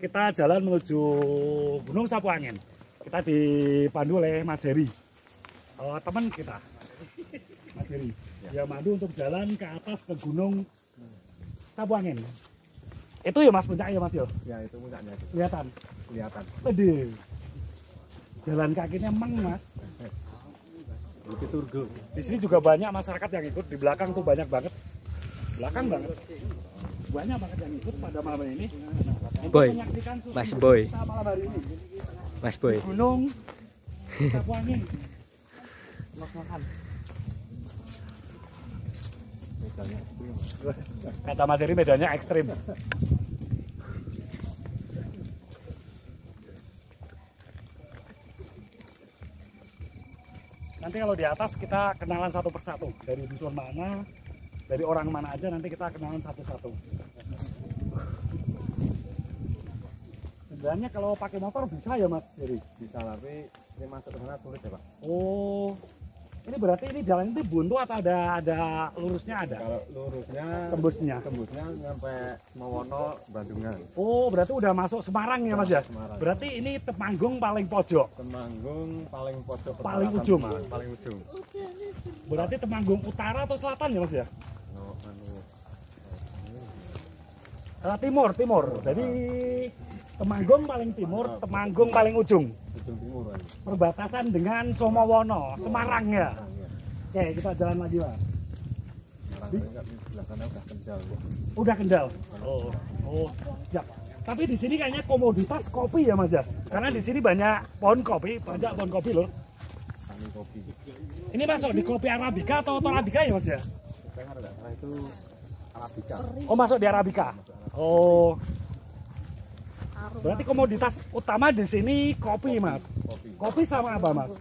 kita jalan menuju Gunung Sapu Angin. Kita dipandu oleh Mas Heri, teman kita, Mas Heri. Dia mandu untuk jalan ke atas ke Gunung Sapu Angin. Itu ya Mas puncaknya Mas yo? Ya itu puncaknya. Kelihatan? Kelihatan. Aduh. Jalan kakinya emang Mas. Itu turgo. Di sini juga banyak masyarakat yang ikut. Di belakang tuh banyak banget. Belakang banget. Banyak banget yang ikut pada malam ini. Boy, Mas Boy. Malam hari ini. Mas Boy. Gunung Sapu Angin. Makan. Kata Mas Heri medannya ekstrim. Nanti kalau di atas kita kenalan satu persatu. Dari dusun mana, dari orang mana aja nanti kita kenalan satu-satu. Sebenarnya kalau pakai motor bisa ya Mas Heri? Bisa, tapi ini masuk ke sana sulit ya Pak. Oh, ini berarti ini jalan itu buntu atau ada lurusnya ada? Kalau lurusnya, tembusnya sampai Semowono, Bandungan. Oh, berarti udah masuk Semarang ya Mas ya? Semarang. Berarti ini Temanggung paling pojok. Temanggung paling pojok. Paling ujung. Paling ujung. Berarti Temanggung utara atau selatan ya Mas ya? Timur. Jadi Temanggung paling timur, Temanggung paling ujung. Ujung timur. Perbatasan dengan Somowono, Semarang ya. Oke, kita jalan lagi Mas. Sebelah sana udah Kendal. Udah Kendal. Oh, siap. Tapi di sini kayaknya komoditas kopi ya Mas ya. Karena di sini banyak pohon kopi loh. Tani kopi. Ini masuk di kopi Arabica atau Arabica ya Mas ya? Itu Arabica. Oh, masuk di Arabica. Oh. Berarti komoditas utama di sini kopi Mas. Kopi sama apa Mas?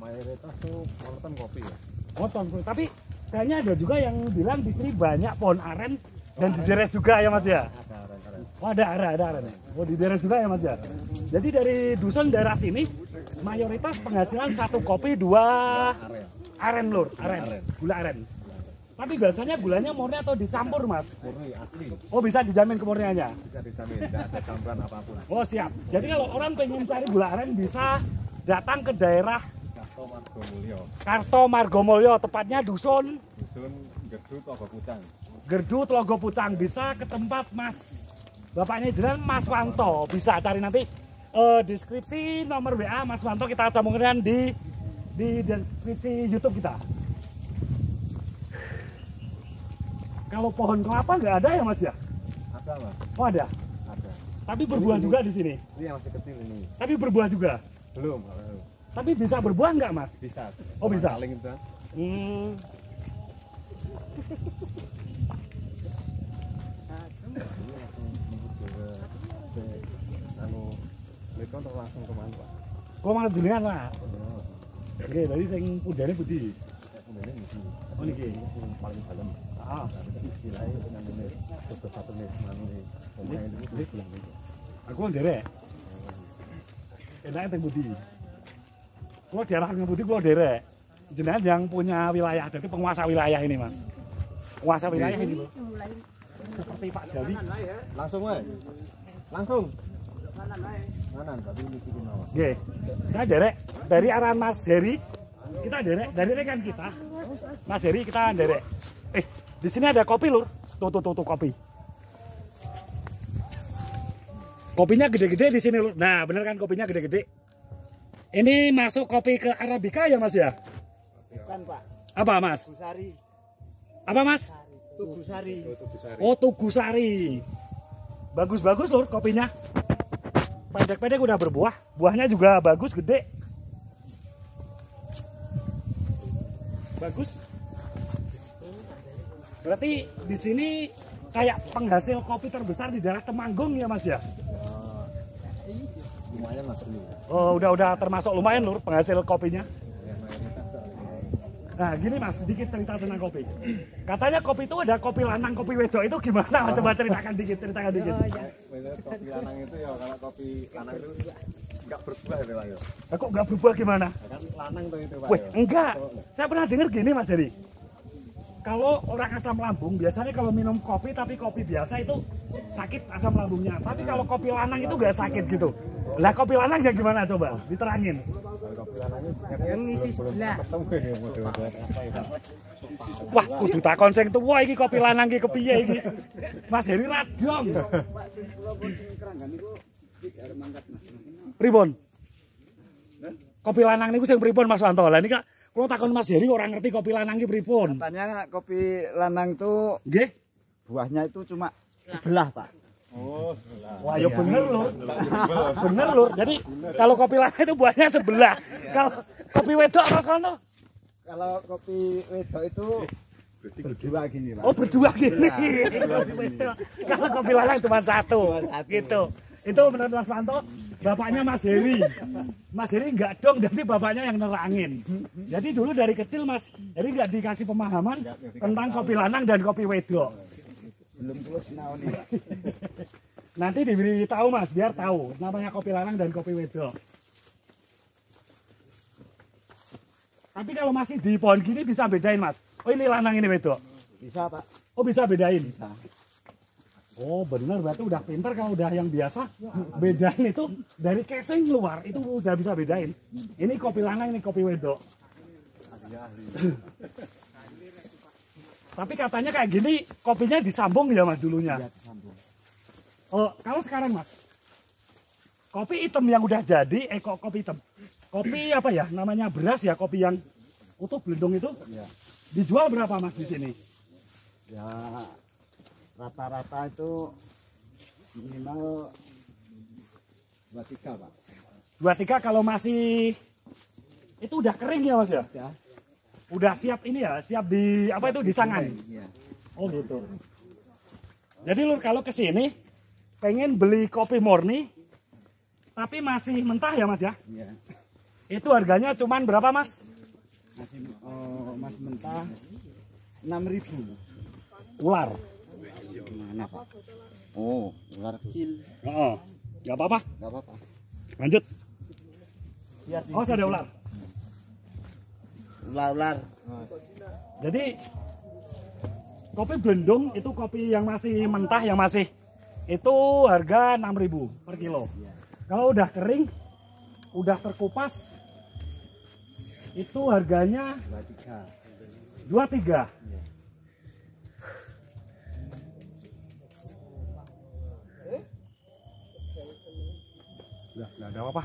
Mayoritas tuh monoton kopi ya. Monoton. Tapi kayaknya ada juga yang bilang di sini banyak pohon aren dan di Deres juga ya Mas ya? Ada aren. Oh, ada aren. Oh, di Deres juga ya Mas ya? Jadi dari dusun daerah sini mayoritas penghasilan satu kopi dua aren lur, gula aren. Tapi biasanya gulanya murni atau dicampur Mas? Murni asli. Oh, bisa dijamin kemurniannya? Bisa dijamin, tidak ada campuran apapun. Oh, siap. Jadi kalau orang pengen cari gula aren bisa datang ke daerah Karto Margomulyo, tepatnya dusun Gerdu Tlogo Pucang. Gerdu Tlogo Pucang. Bisa ke tempat Mas Bapaknya jalan Mas Wanto. Bisa cari nanti deskripsi nomor WA Mas Wanto kita campurin di deskripsi YouTube kita. Kalau pohon kelapa nggak ada ya Mas ya? Ada Mas. Oh ada. Ada. Tapi berbuah juga di sini. Ini yang masih kecil ini. Tapi berbuah juga. Belum. Tapi bisa berbuah nggak Mas? Bisa. Oh bisa. Paling itu. Mereka langsung kemana Pak? Kok malah jenengan Mas? Oke, tadi sing pundane budi. Oh niki paling dalam. Istilahnya namanya satu nih, aku nderek. Enaknya teng budi. Kalau daerah teng budi kalau derek. Jenengan yang punya wilayah, jadi penguasa wilayah ini Mas. Penguasa wilayah ini loh. Seperti Pak Dawi. Langsung weh. Langsung. Kanan, tapi mikirin awak. Oke. Saya derek dari arah Mas Heri. Kita derek dari rekan kita. Mas Heri kita derek. Di sini ada kopi lur. Tuh kopi. Kopinya gede-gede di sini lur. Nah, bener kan kopinya gede-gede. Ini masuk kopi ke Arabica ya Mas ya? Bukan Pak. Apa Mas? Tugusari. Apa Mas? Tugusari. Oh, Tugusari. Bagus-bagus lur kopinya. Pendek-pendek udah berbuah. Buahnya juga bagus, gede. Bagus. Berarti di sini kayak penghasil kopi terbesar di daerah Temanggung ya Mas ya? Lumayan Mas. Oh, udah termasuk lumayan lur penghasil kopinya. Nah, gini Mas, sedikit cerita tentang kopi. Katanya kopi itu ada kopi lanang, kopi wedok itu gimana? Coba ceritakan dikit. Kopi lanang itu ya, kalau kopi lanang itu nggak berbuah ya Pak ya. Kok nggak berbuah gimana? Kan lanang tuh itu Pak. Wih, enggak. Saya pernah dengar gini Mas Heri. kalau orang asam lambung biasanya kalau minum kopi tapi kopi biasa itu sakit asam lambungnya. Tapi kalau kopi lanang itu nggak sakit gitu. Lah kopi lanang ya gimana coba? Diterangin. Kopi lanangnya Yang ngisi sebelah. ketemu ya model-model apa ya. Wah, kudu takon sing tuwa iki kopi lanang iki kepiye iki? Mas Heri radong. Pripun? Kopi lanang niku sing pripun Mas Wanto? Lah niki kula takon Mas Heri ora ngerti kopi lanang iki pripun. Katanya kopi lanang tuh Nggih? buahnya itu cuma sebelah, Pak. Oh, sebelah. Wah, ya bener lho. Bener lho. Jadi kalau kopi lanang itu buahnya sebelah. Kalau kopi wedok Mas Wanto? Kalau kopi wedok itu berdua gini, Pak. Oh, berdua gini. Kopi wedok. Kalau kopi lanang cuma satu. Gitu. Itu menurut Mas Wanto, bapaknya Mas Heri. Mas Heri enggak dong, jadi bapaknya yang nerangin. Jadi dulu dari kecil Mas Heri enggak dikasih pemahaman tentang kopi lanang dan kopi wedok. Belum terus naon nih, Pak. Nanti diberi tahu Mas, biar tahu namanya kopi lanang dan kopi wedok. Tapi kalau masih di pohon gini bisa bedain Mas. Oh ini lanang ini wedok. Bisa, Pak. Oh bisa bedain. Bisa. Oh benar berarti udah pintar kalau udah yang biasa bedain itu dari casing luar itu udah bisa bedain. Ini kopi lanang ini kopi wedok. Tapi katanya kayak gini kopinya disambung ya Mas dulunya. Oh kalau sekarang Mas kopi hitam yang udah jadi kok kopi hitam. Kopi apa ya namanya beras ya kopi yang utuh belendung itu Ya. dijual berapa Mas di sini? Ya rata-rata itu minimal 23, Pak. 23 kalau masih itu udah kering ya Mas ya? Ya. Udah siap ini ya, siap di apa itu disangan. Iya. Oh gitu. Jadi Lur kalau ke sini pengen beli kopi murni tapi masih mentah ya Mas ya? Iya. Itu harganya cuman berapa Mas? Mas mentah 6.000. Ular. Mana, Pak? Oh, ular kecil. Oh, nggak apa-apa. Enggak apa-apa. Lanjut. Lihat Oh, ada ular. ular-ular. Jadi kopi Belendung itu kopi yang masih mentah yang masih itu harga 6.000 per kilo. Kalau udah kering, udah terkupas itu harganya 23. Udah, nggak ada apa-apa.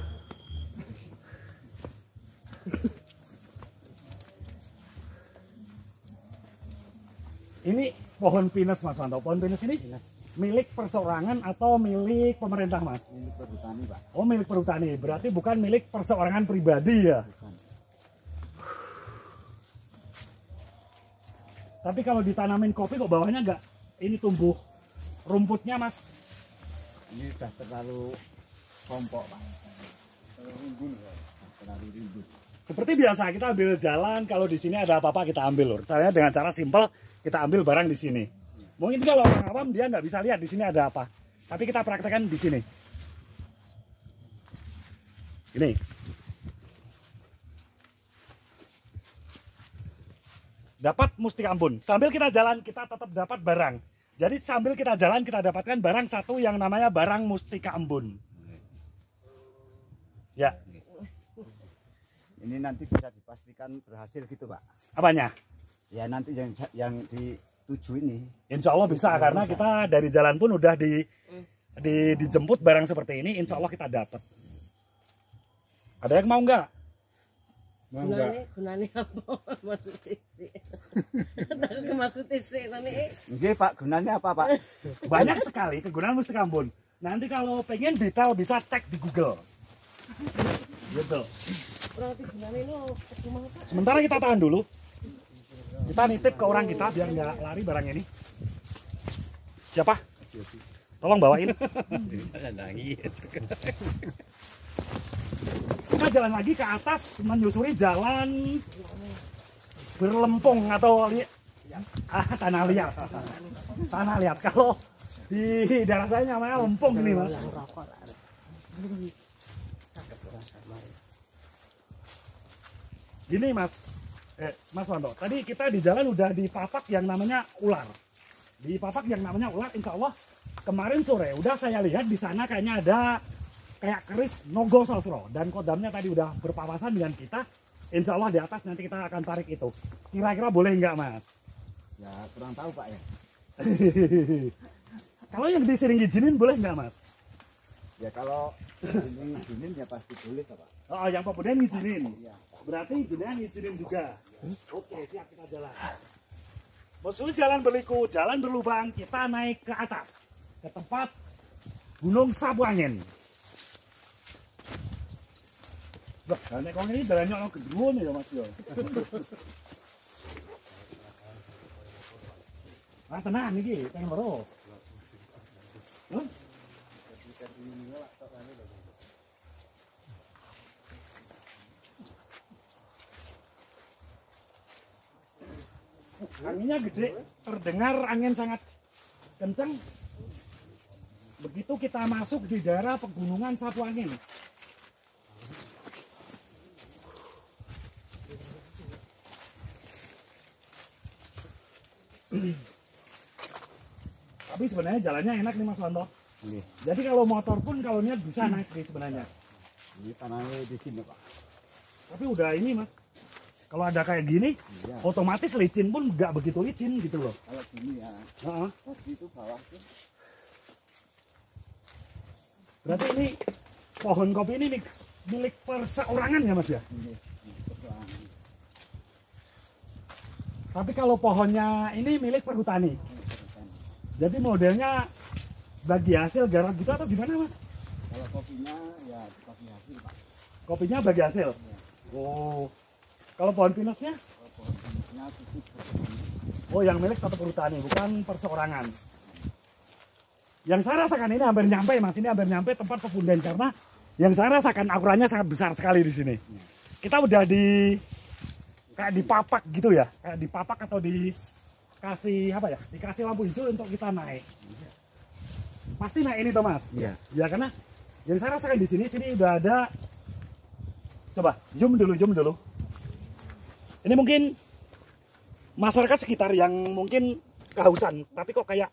Ini pohon pinus Mas Wanto. Pohon pinus ini milik perseorangan atau milik pemerintah Mas? Ini perhutani, Pak. Oh milik perhutani. Berarti bukan milik perseorangan pribadi ya? Bukan. Tapi kalau ditanamin kopi kok bawahnya nggak ini tumbuh rumputnya Mas? Ini sudah terlalu kompok, Pak. Terlalu rimbun. Seperti biasa kita ambil jalan kalau di sini ada apa-apa kita ambil Lur. Caranya dengan cara simpel kita ambil barang di sini. Mungkin kalau orang awam dia nggak bisa lihat di sini ada apa. Tapi kita praktekkan di sini. Ini. Dapat Mustika Ambon. Sambil kita jalan kita tetap dapat barang. Jadi sambil kita jalan kita dapatkan barang satu yang namanya barang Mustika Ambon. Ya. Ini nanti bisa dipastikan berhasil gitu, Pak. Apanya? Ya nanti yang dituju ini. Insya Allah bisa karena kita dari jalan pun udah dijemput barang seperti ini. Insya Allah kita dapat. Ada yang mau nggak? Mau nggak? Gunane apa maksudnya sih? Tak maksudnya sih tadi. Nggih, Pak, gunanya apa, Pak? Banyak sekali kegunaan Mustika Ambon. Nanti kalau pengen detail bisa cek di Google. Gitu. Berarti gunane no cuma apa? Sementara kita tahan dulu. Kita nitip ke orang kita biar nggak lari barang ini. Siapa? Tolong bawain. Kita jalan lagi ke atas menyusuri jalan berlempung atau tanah liat. Tanah liat. Kalau di daerah saya namanya lempung ini Mas. Gini Mas, Mas Wanto, tadi kita di jalan udah dipapak yang namanya ular. Di papak yang namanya ular, insya Allah kemarin sore udah saya lihat di sana kayaknya ada kayak keris nogo sosro dan kodamnya tadi udah berpapasan dengan kita. Insya Allah di atas nanti kita akan tarik itu. Kira-kira boleh nggak Mas? Ya kurang tahu Pak ya. Kalau yang di sini ngizinin boleh nggak Mas? Ya kalau ini izinin ya pasti boleh Pak. Oh, yang pemuda ngizinin. Iya. Berarti jenengan ngizinin juga. Oke, siap kita jalan. Musuh jalan berliku, jalan berlubang, kita naik ke atas ke tempat Gunung Sapuangin. Wah, nek kok ini jalannya ono gedruwo ya Mas yo. Ah tenang iki, pengen loro. Hah? Anginnya gede, terdengar angin sangat kencang. Begitu kita masuk di daerah pegunungan Sapuangin. Tapi sebenarnya jalannya enak nih Mas Wanto. Ini, Jadi kalau motor pun kalau niat bisa naik nih sebenarnya. ini tanahnya di sini Pak. Tapi udah ini Mas, kalau ada kayak gini, Iya. otomatis licin pun nggak begitu licin gitu loh. Kalau gini ya, Heeh. tadi itu bawah tuh. Berarti ini pohon kopi ini milik perseorangan ya Mas ya? Ini persoalan. Tapi kalau pohonnya ini milik perhutani. Jadi modelnya bagi hasil garap gitu atau gimana Mas? Kalau kopinya ya dikasih hasil Pak. Kopinya bagi hasil. Oh. Kalau pohon pinusnya? Kalau pohon pinusnya tutup persoalan. Oh, yang milik tetap perhutani, bukan perseorangan. Yang saya rasakan ini hampir nyampe Mas, ini hampir nyampe tempat pepundan karena yang saya rasakan akurannya sangat besar sekali di sini. Kita udah di kayak dipapak gitu ya, kayak dipapak atau dikasih apa ya? Dikasih lampu hijau untuk kita naik. Pasti naik ini toh Mas. Iya. Ya karena yang saya rasakan di sini udah ada. Coba zoom dulu. Ini mungkin masyarakat sekitar yang mungkin kehausan, tapi kok kayak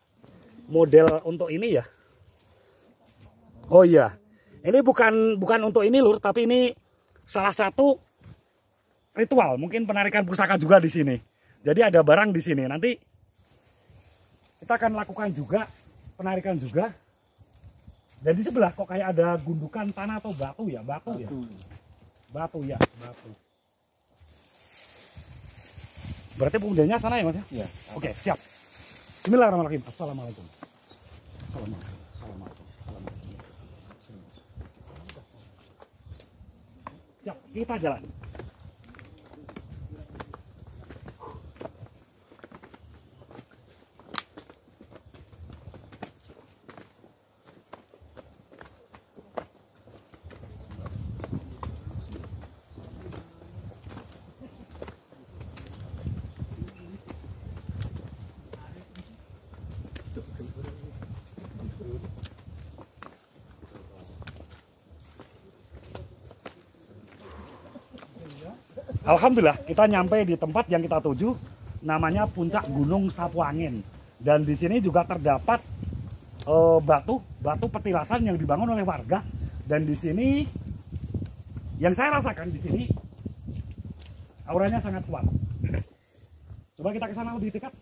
model untuk ini ya. Oh iya. Ini bukan untuk ini Lur, tapi ini salah satu ritual, mungkin penarikan pusaka juga di sini. Jadi ada barang di sini. Nanti kita akan lakukan juga penarikan juga. Dan di sebelah kok kayak ada gundukan tanah atau batu ya, batu. Berarti pemudanya sana ya Mas ya? Iya. Oke, siap. Bismillahirrahmanirrahim. Assalamualaikum. Assalamualaikum. Siap, kita jalan. Alhamdulillah kita nyampe di tempat yang kita tuju, namanya Puncak Gunung Sapuangin. Dan di sini juga terdapat batu petilasan yang dibangun oleh warga. Dan di sini yang saya rasakan di sini auranya sangat kuat. Coba kita ke sana lebih dekat.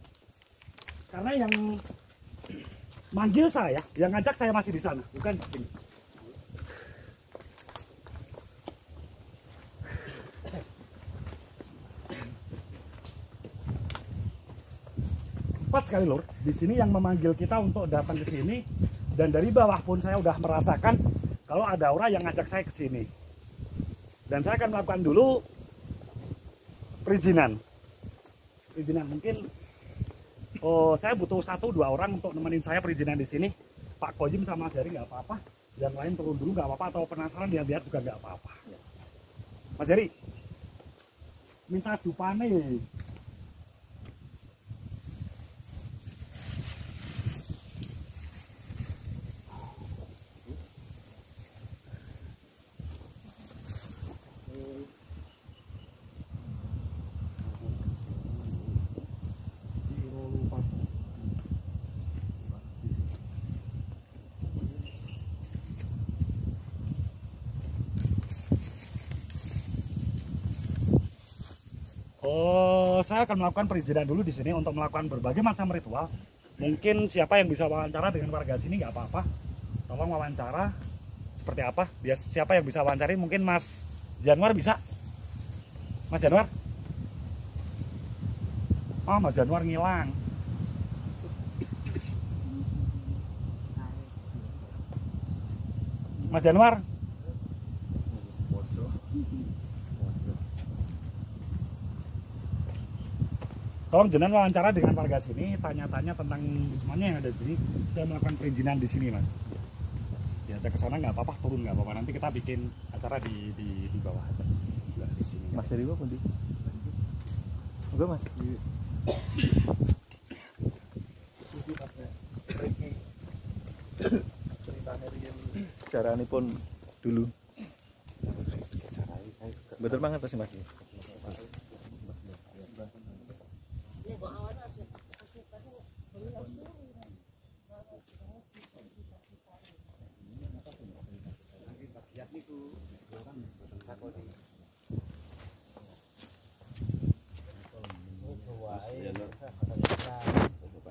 Karena yang manggil saya, yang ngajak saya masih di sana, bukan di sini. Tepat sekali Lur, di sini yang memanggil kita untuk datang ke sini, dan dari bawah pun saya udah merasakan kalau ada aura yang ngajak saya ke sini. Dan saya akan melakukan dulu perizinan. Mungkin saya butuh 1-2 orang untuk nemenin saya perizinan di sini. Pak Kojim sama Mas Heri nggak apa-apa, yang lain turun dulu nggak apa-apa, atau penasaran lihat juga nggak apa-apa. Mas Heri, minta dupane. Oh, saya akan melakukan perizinan dulu di sini untuk melakukan berbagai macam ritual. Mungkin siapa yang bisa wawancara dengan warga sini nggak apa-apa. Tolong wawancara seperti apa? Siapa yang bisa wawancari? Mungkin Mas Januar bisa? Mas Januar? Oh, Mas Januar ngilang. Mas Januar? Tolong jenengan wawancara dengan warga sini, tanya-tanya tentang semuanya yang ada di sini. Saya melakukan perizinan di sini, Mas. Diajak ke sana nggak apa-apa, turun nggak apa-apa. Nanti kita bikin acara di bawah aja. Nggak di sini. Mas dari apa pundi? Enggak Mas. Caranya pun dulu. Betul banget pasti Mas.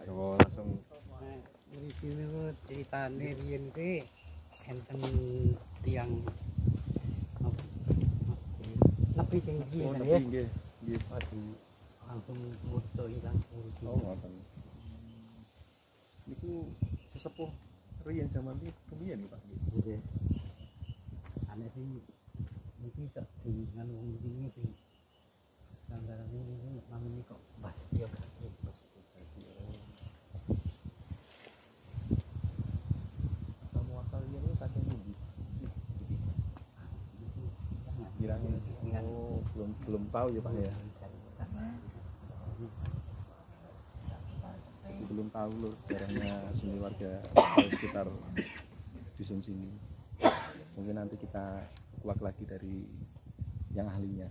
Coba langsung Ini ceritane riyen ki enten tiang lebih tinggi oh kan tapi ya. nggih. Nggih, aduh. Langsung foto ilang Oh, ngoten. Niku sesepuh riyen zaman iki kepiye nih Pak? Nggih. Ane sing iki tak dengan wong iki sing sandaran ini namanya kok Mas ya kan. Asal riyen itu saking ndi? Kiranya oh, belum tahu ya Pak ya. Jadi belum tahu loh sejarahnya sini warga sekitar dusun sini. Mungkin nanti kita kuak lagi dari yang ahlinya.